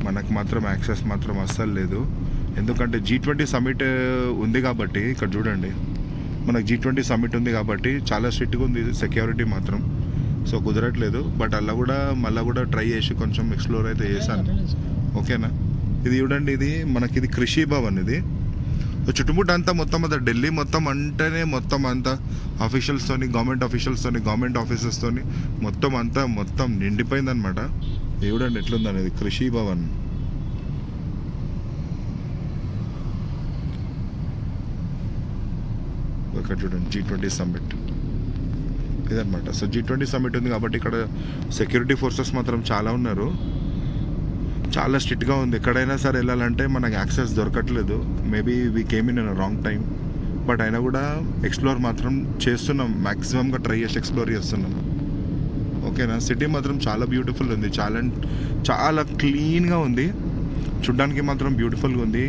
మనకు మాత్రం యాక్సెస్ మాత్రం అస్సలు లేదు, ఎందుకంటే G20 సమ్మిట్ ఉంది కాబట్టి. ఇక్కడ చూడండి, మనకు G20 సమ్మిట్ ఉంది కాబట్టి చాలా స్ట్రిక్ట్గా ఉంది సెక్యూరిటీ మాత్రం. సో కుదరట్లేదు. బట్ మళ్ళీ కూడా ట్రై చేసి కొంచెం ఎక్స్ప్లోర్ అయితే చేశాను. ఓకేనా, ఇది చూడండి, ఇది మనకి ఇది కృషి భవన్. ఇది చుట్టుముట్టు అంతా మొత్తం అంతా ఢిల్లీ మొత్తం అంటేనే మొత్తం అంతా ఆఫీషియల్స్తోని, గవర్నమెంట్ ఆఫీషియల్స్తోని, గవర్నమెంట్ ఆఫీసెస్తోని మొత్తం నిండిపోయింది అనమాట. చూడండి ఎట్లుందనేది కృషి భవన్. ఇక్కడ చూడండి G20 సమ్మిట్ ఇదనమాట. సో G20 సమ్మిట్ ఉంది కాబట్టి ఇక్కడ సెక్యూరిటీ ఫోర్సెస్ మాత్రం చాలా ఉన్నారు, చాలా స్ట్రిక్ట్గా ఉంది. ఎక్కడైనా సరే వెళ్ళాలంటే మనకు యాక్సెస్ దొరకట్లేదు. Maybe we came in wrong time. But అయినా కూడా ఎక్స్ప్లోర్ మాత్రం చేస్తున్నాం, మ్యాక్సిమంగా ట్రై చేసి ఎక్స్ప్లోర్ చేస్తున్నాం. ఓకేనా, సిటీ మాత్రం చాలా బ్యూటిఫుల్ ఉంది, చాలా క్లీన్గా ఉంది, చూడ్డానికి మాత్రం బ్యూటిఫుల్గా ఉంది.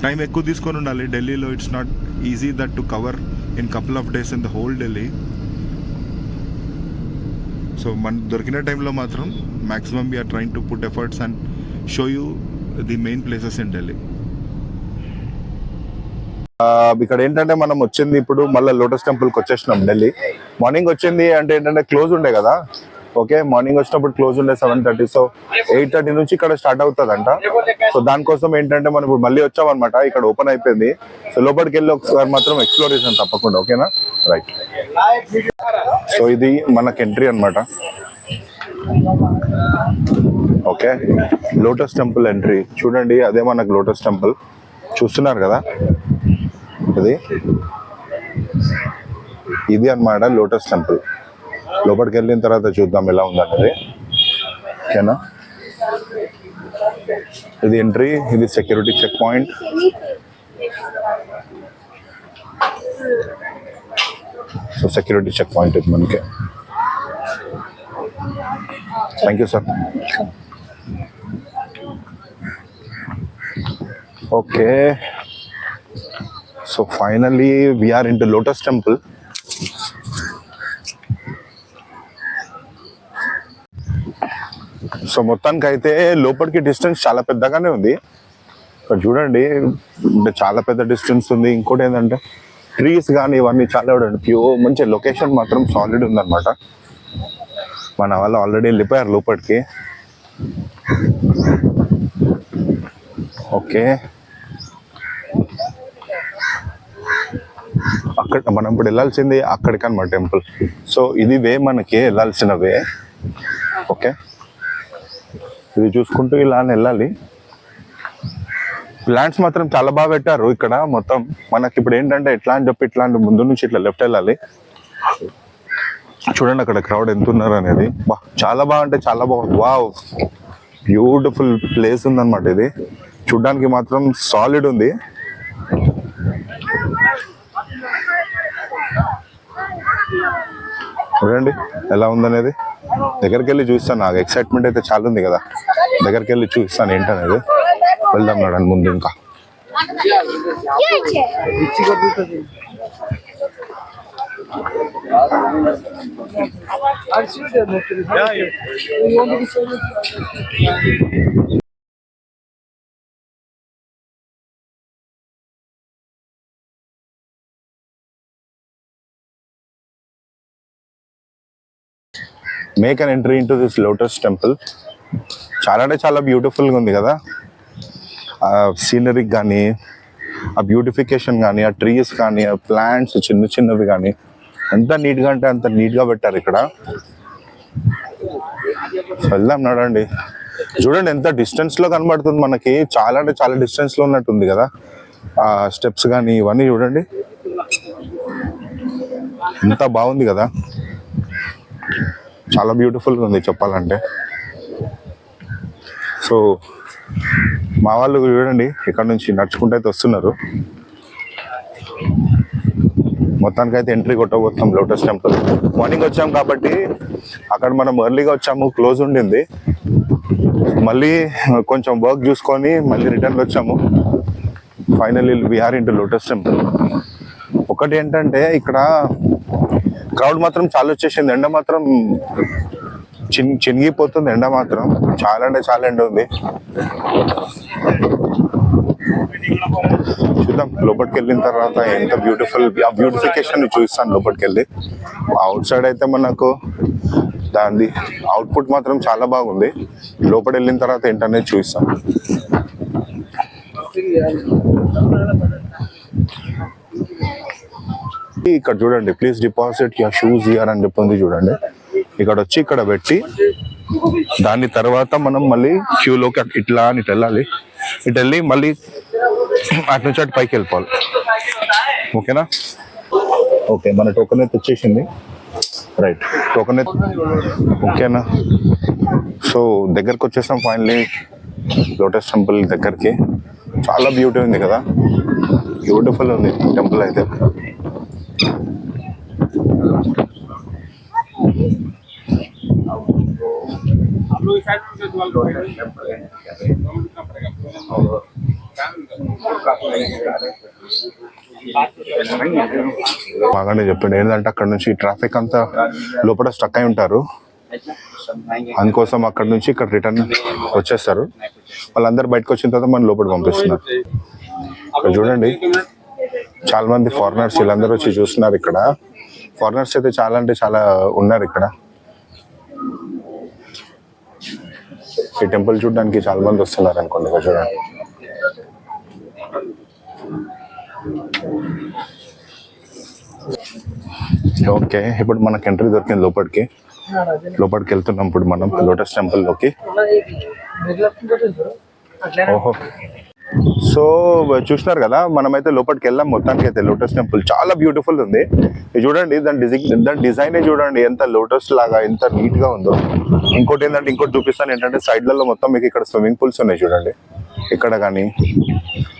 టైం ఎక్కువ తీసుకొని ఉండాలి. ఢిల్లీలో it's not easy that to cover in couple of days in the whole Delhi. So మన దొరికిన టైంలో మాత్రం maximum we are trying to put efforts and show you the main places in Delhi. ఇక్కడ ఏంటంటే మనం వచ్చింది ఇప్పుడు మళ్ళీ లోటస్ టెంపుల్కి వచ్చేసినాం. ఢిల్లీ మార్నింగ్ వచ్చింది అంటే ఏంటంటే క్లోజ్ ఉండే కదా. ఓకే, మార్నింగ్ వచ్చినప్పుడు క్లోజ్ ఉండే 7:30. సో 8:30 నుంచి ఇక్కడ స్టార్ట్ అవుతుందంట. సో దానికోసం ఏంటంటే మనం ఇప్పుడు మళ్ళీ వచ్చామన్నమాట. ఇక్కడ ఓపెన్ అయిపోయింది. సో లోపలికి వెళ్ళి ఒకసారి మాత్రం ఎక్స్ప్లోర్ చేసాం తప్పకుండా. ఓకేనా, రైట్. సో ఇది మనకి ఎంట్రీ అనమాట. ఓకే, లోటస్ టెంపుల్ ఎంట్రీ చూడండి, అదే మనకు లోటస్ టెంపుల్ చూస్తున్నారు కదా. ఇది అన్నమాట లోటస్ టెంపుల్. లోపలికి వెళ్ళిన తర్వాత చూద్దాం ఎలా ఉందన్నది. ఓకేనా, ఇది ఎంట్రీ, ఇది security check point. So security check point ఇది మనకి. Thank you sir. Okay, so finally we are in to lotus temple. So మొత్తానికి అయితే లోపలికి డిస్టెన్స్ చాలా పెద్దగానే ఉంది. ఇక్కడ చూడండి, అంటే చాలా పెద్ద డిస్టెన్స్ ఉంది. ఇంకోటి ఏంటంటే ట్రీస్ కానీ ఇవన్నీ చాలా ప్యూర్, మంచి లొకేషన్ మాత్రం సాలిడ్ ఉందన్నమాట. మన వాళ్ళు ఆల్రెడీ వెళ్ళిపోయారు లోపలికి. ఓకే, అక్కడ మనం ఇప్పుడు వెళ్ళాల్సింది అక్కడికి అన్నమాట టెంపుల్. సో ఇది వే, మనకి వెళ్ళాల్సిన వే. ఓకే, ఇది చూసుకుంటూ ఇలా వెళ్ళాలి. ప్లాంట్స్ మాత్రం చాలా బాగా పెట్టారు ఇక్కడ మొత్తం. మనకి ఇప్పుడు ఏంటంటే ఎట్లా అని చెప్పి ఇట్లా ముందు నుంచి ఇట్లా లెఫ్ట్ వెళ్ళాలి. చూడండి అక్కడ క్రౌడ్ ఎంత ఉన్నారు అనేది. బా, చాలా బాగా అంటే చాలా బాగుంది. వావ్, బ్యూటిఫుల్ ప్లేస్ ఉందన్నమాట. ఇది చూడ్డానికి మాత్రం సాలిడ్ ఉంది. చూడండి ఎలా ఉందనేది. దగ్గరికి వెళ్ళి చూస్తాను, నాకు ఎక్సైట్మెంట్ అయితే చాలా ఉంది కదా, దగ్గరికి వెళ్ళి చూస్తాను ఏంటనేది. వెళ్దాం నడండి ముందు ఇంకా. Make an entry in to this lotus temple. చాలా అంటే చాలా బ్యూటిఫుల్గా ఉంది కదా, ఆ సీనరీ కానీ, ఆ బ్యూటిఫికేషన్ కానీ, ఆ ట్రీస్ కానీ, ఆ ప్లాంట్స్ చిన్న చిన్నవి కానీ, ఎంత నీట్గా అంటే అంత నీట్గా పెట్టారు ఇక్కడ. వెళ్దాం నడండి. చూడండి ఎంత డిస్టెన్స్లో కనబడుతుంది మనకి, చాలా అంటే చాలా డిస్టెన్స్లో ఉన్నట్టుంది కదా ఆ స్టెప్స్ కానీ ఇవన్నీ. చూడండి ఎంత బాగుంది కదా, చాలా బ్యూటిఫుల్గా ఉంది చెప్పాలంటే. సో మా వాళ్ళు చూడండి ఇక్కడ నుంచి నడుచుకుంటూ అయితే వస్తున్నారు. మొత్తానికైతే ఎంట్రీ కొట్టబోతున్నాం లోటస్ టెంపుల్. మార్నింగ్ వచ్చాం కాబట్టి అక్కడ మనం ఎర్లీగా వచ్చాము, క్లోజ్ ఉండింది. మళ్ళీ కొంచెం వర్క్ చూసుకొని మళ్ళీ రిటర్న్ వచ్చాము. Finally we are in to lotus temple. ఒకటి ఏంటంటే ఇక్కడ క్రౌడ్ మాత్రం చాలా వచ్చేసింది, ఎండ మాత్రం చినిగిపోతుంది. ఎండ మాత్రం చాలా అంటే చాలా ఎండ ఉంది. చూద్దాం లోపలికి వెళ్ళిన తర్వాత ఎంత ఆ బ్యూటిఫికేషన్ చూస్తాను లోపలికి వెళ్ళి. అవుట్ సైడ్ అయితే మనకు దాని అవుట్పుట్ మాత్రం చాలా బాగుంది. లోపల వెళ్ళిన తర్వాత ఏంటనేది చూస్తాను. ఇక్కడ చూడండి, please deposit your shoes here అని చెప్పింది చూడండి. ఇక్కడ వచ్చి ఇక్కడ పెట్టి దాని తర్వాత మనం మళ్ళీ క్యూలోకి ఇట్లా అని ఇటు వెళ్ళాలి. ఇటు వెళ్ళి మళ్ళీ అటు నుంచి అటు పైకి వెళ్ళిపోవాలి. ఓకేనా? ఓకే, మన టోకెన్ అయితే వచ్చేసింది. రైట్, టోకెన్ అయితే ఓకేనా. సో దగ్గరకు వచ్చేసాం ఫైనలీ లోటస్ టెంపుల్ దగ్గరికి. చాలా బ్యూటీ ఉంది కదా, బ్యూటిఫుల్ ఉంది టెంపుల్ అయితే. బాగానే చెప్పండి. ఏంటంటే అక్కడ నుంచి ట్రాఫిక్ అంతా లోపల స్టక్ అయి ఉంటారు, అందుకోసం అక్కడ నుంచి ఇక్కడ రిటర్న్ వచ్చేస్తారు. వాళ్ళందరూ బయటకు వచ్చిన తర్వాత మనం లోపల పంపిస్తున్నారు. ఇక్కడ చూడండి చాలా మంది ఫారినర్స్ వీళ్ళందరూ వచ్చి చూస్తున్నారు. ఇక్కడ ఫారినర్స్ అయితే చాలా అంటే చాలా ఉన్నారు ఇక్కడ. ఈ టెంపుల్ చూడడానికి చాలా మంది వస్తున్నారు అనుకోండి. ఇక్కడ చూడండి. ఓకే, ఇప్పుడు మనకు ఎంట్రీ దొరికింది లోపలికి వెళ్తున్నాం ఇప్పుడు మనం లోటస్ టెంపుల్లోకి. ఓహో, సో చూస్తున్నారు కదా, మనమైతే లోపలికి వెళ్ళాం. మొత్తానికి అయితే లోటస్ టెంపుల్ చాలా బ్యూటిఫుల్ ఉంది. చూడండి దాని డిజైన్ చూడండి ఎంత లోటస్ లాగా ఎంత నీట్ గా ఉందో. ఇంకోటి చూపిస్తాను ఏంటంటే సైడ్లలో మొత్తం మీకు ఇక్కడ స్విమ్మింగ్ పూల్స్ ఉన్నాయి చూడండి. ఇక్కడ కానీ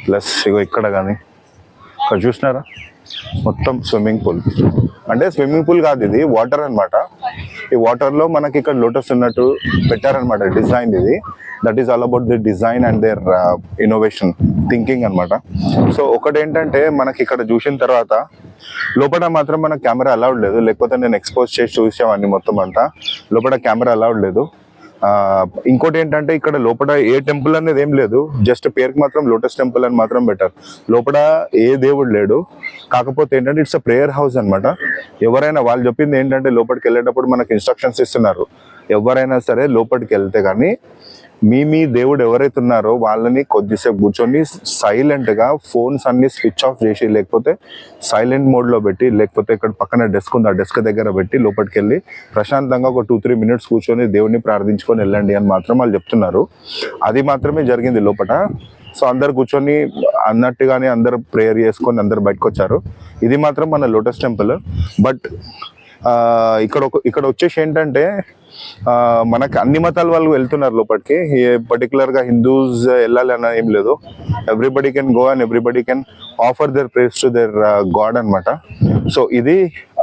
ప్లస్ ఇక్కడ కానీ ఇక్కడ చూసినారా మొత్తం స్విమ్మింగ్ పూల్. అంటే స్విమ్మింగ్ పూల్ కాదు, ఇది వాటర్ అనమాట. ఈ వాటర్ లో మనకి ఇక్కడ లోటస్ ఉన్నట్టు పెట్టారనమాట డిజైన్. ఇది that is all about the design and their innovation thinking అనమాట. సో ఒకటి ఏంటంటే మనకి ఇక్కడ చూసిన తర్వాత లోపల మాత్రం మనకు కెమెరా అలౌడ్ లేదు, లేకపోతే నేను ఎక్స్పోజ్ చేసి చూసేవాడిని మొత్తం అంతా. లోపల కెమెరా అలౌడ్ లేదు. ఇంకోటి ఏంటంటే ఇక్కడ లోపల ఏ టెంపుల్ అనేది ఏం లేదు, జస్ట్ పేరుకి మాత్రం లోటస్ టెంపుల్ అని మాత్రం పెట్టారు. లోపల ఏ దేవుడు లేడు. కాకపోతే ఏంటంటే ఇట్స్ అ ప్రేయర్ హౌస్ అనమాట. ఎవరైనా వాళ్ళు చెప్పింది ఏంటంటే లోపలికి వెళ్ళేటప్పుడు మనకి ఇన్స్ట్రక్షన్స్ ఇస్తున్నారు. ఎవరైనా సరే లోపలికి వెళ్తే కానీ మీ దేవుడు ఎవరైతే ఉన్నారో వాళ్ళని కొద్దిసేపు కూర్చొని సైలెంట్ గా ఫోన్స్ అన్ని స్విచ్ ఆఫ్ చేసి, లేకపోతే సైలెంట్ మోడ్ లో పెట్టి, లేకపోతే ఇక్కడ పక్కన డెస్క్ ఉంది ఆ డెస్క్ దగ్గర పెట్టి లోపలికి వెళ్ళి ప్రశాంతంగా ఒక 2-3 మినిట్స్ కూర్చొని దేవుడిని ప్రార్థించుకొని వెళ్ళండి అని మాత్రం వాళ్ళు చెప్తున్నారు. అది మాత్రమే జరిగింది లోపల. సో అందరు కూర్చొని అన్నట్టుగానే అందరు ప్రేయర్ చేసుకొని అందరు బయటకు వచ్చారు. ఇది మాత్రం మన లోటస్ టెంపుల్. బట్ ఇక్కడ వచ్చేసి ఏంటంటే మనకి అన్ని మతాల వాళ్ళు వెళ్తున్నారు లోపలికి. పర్టికులర్ గా హిందూస్ వెళ్ళాలి అన్న ఏం లేదు. Everybody can go and everybody can offer their praise to their god అనమాట. సో ఇది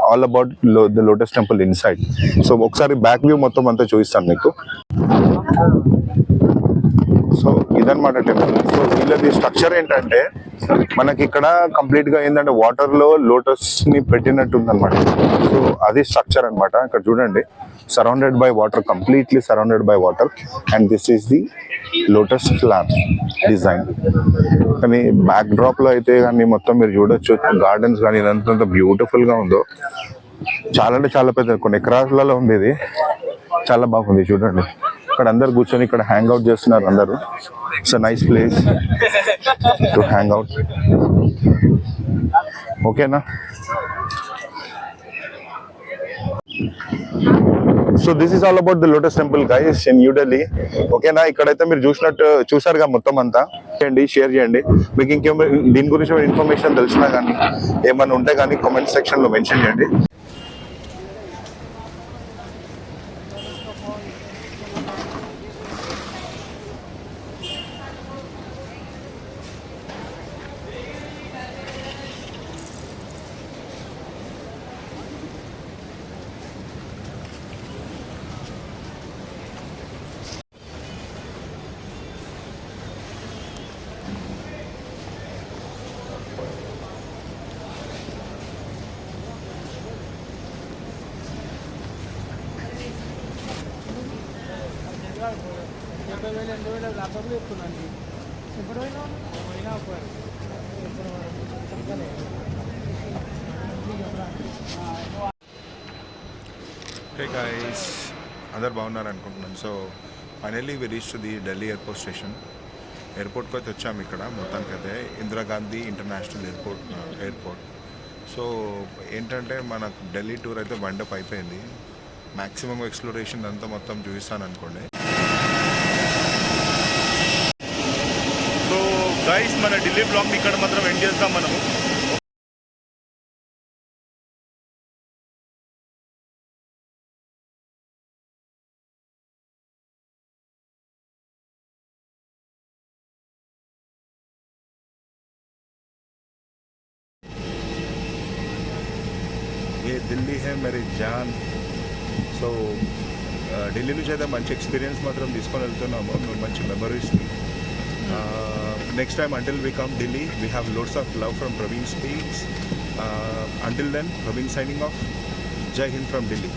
all about the lotus temple inside. So ఒకసారి బ్యాక్ వ్యూ మొత్తం అంతా చూపిస్తాను మీకు. సో ఇదన్నమాట టెంపుల్. సో వీళ్ళది స్ట్రక్చర్ ఏంటంటే మనకి ఇక్కడ కంప్లీట్ గా ఏంటంటే వాటర్ లో లోటస్ ని పెట్టినట్టు ఉందన్నమాట. సో అది స్ట్రక్చర్ అన్నమాట. ఇక్కడ చూడండి, surrounded by water, completely surrounded by water, and this is the lotus flower design. కానీ బ్యాక్ డ్రాప్ లో అయితే కానీ మొత్తం మీరు చూడొచ్చు, గార్డెన్స్ కానీ ఇదంతా బ్యూటిఫుల్ గా ఉందో. చాలా అంటే చాలా పెద్ద, కొన్ని ఎకరాలలో ఉంది ఇది. చాలా బాగుంది చూడండి. ఇక్కడ అందరు కూర్చొని ఇక్కడ హ్యాంగ్ అవుట్ చేస్తున్నారు అందరూ. It's a nice place to hang out. ఓకేనా? So this is all about the lotus Temple guys in New Delhi. ఓకేనా? ఇక్కడైతే మీరు చూసారుగా మొత్తం అంతా. చేయండి, షేర్ చేయండి. మీకు ఇంకేమో దీని గురించి ఇన్ఫర్మేషన్ తెలిసినా కానీ ఏమైనా ఉంటే కానీ కామెంట్ సెక్షన్ లో మెన్షన్ చేయండి. హే గైస్, అందరు బాగున్నారు అనుకుంటున్నాను. So finally we reach to the Delhi airport station. ఎయిర్పోర్ట్కి అయితే వచ్చాము. ఇక్కడ మొత్తానికైతే ఇందిరాగాంధీ ఇంటర్నేషనల్ ఎయిర్పోర్ట్. సో ఏంటంటే మనకు ఢిల్లీ టూర్ అయితే బండప్ అయిపోయింది. మ్యాక్సిమం ఎక్స్ప్లోరేషన్ అంతా మొత్తం చూపిస్తాను అనుకోండి. సో గైస్, మన ఢిల్లీ బ్లాగ్ని ఇక్కడ మాత్రం ఎండ్ చేద్దాం మనము. ఏ ఢిల్లీ హే మేరీ జాన్. సో ఢిల్లీ నుంచి అయితే మంచి ఎక్స్పీరియన్స్ మాత్రం తీసుకొని వెళ్తున్నాము, మంచి మెమరీస్ని. Next time until we come Delhi, we have loads of love from Praveen Speaks. Until then, Praveen signing off. Jai Hind from Delhi.